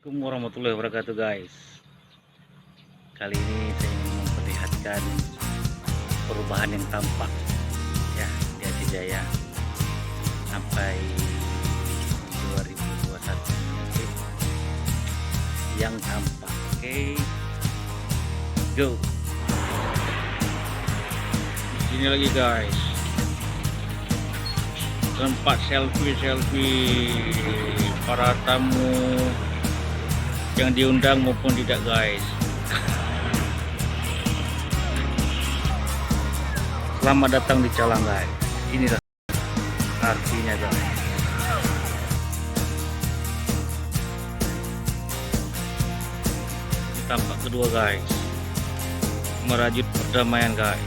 Assalamualaikum warahmatullahi wabarakatuh guys. Kali ini saya ingin memperlihatkan perubahan yang tampak ya di Aceh Jaya sampai 2021 nanti yang tampak. Oke, go. Ini lagi guys, tempat selfie para tamu yang diundang maupun tidak guys. Selamat datang di Calang guys. Inilah artinya guys. Tampak kedua guys, merajut perdamaian guys.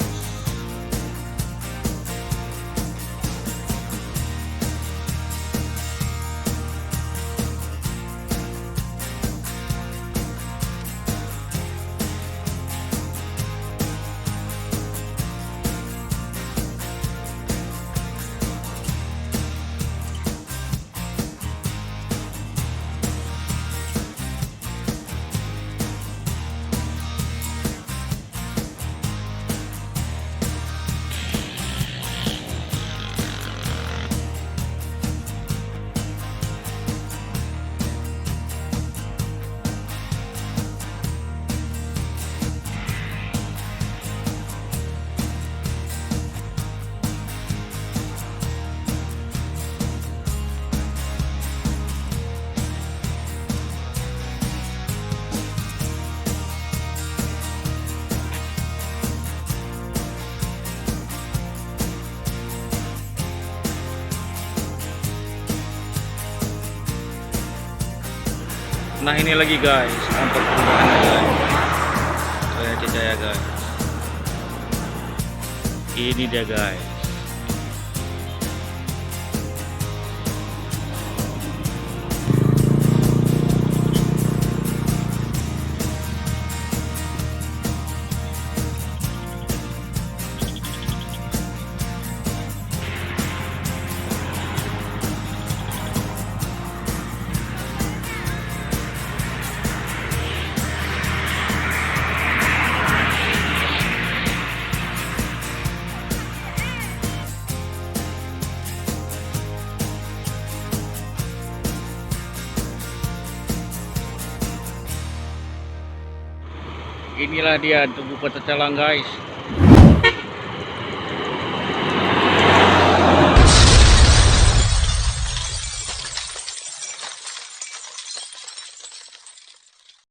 Nah ini lagi guys, tampak perubahan guys. Aceh Jaya guys. Ini dia guys. Inilah dia tubuh kota Calang guys.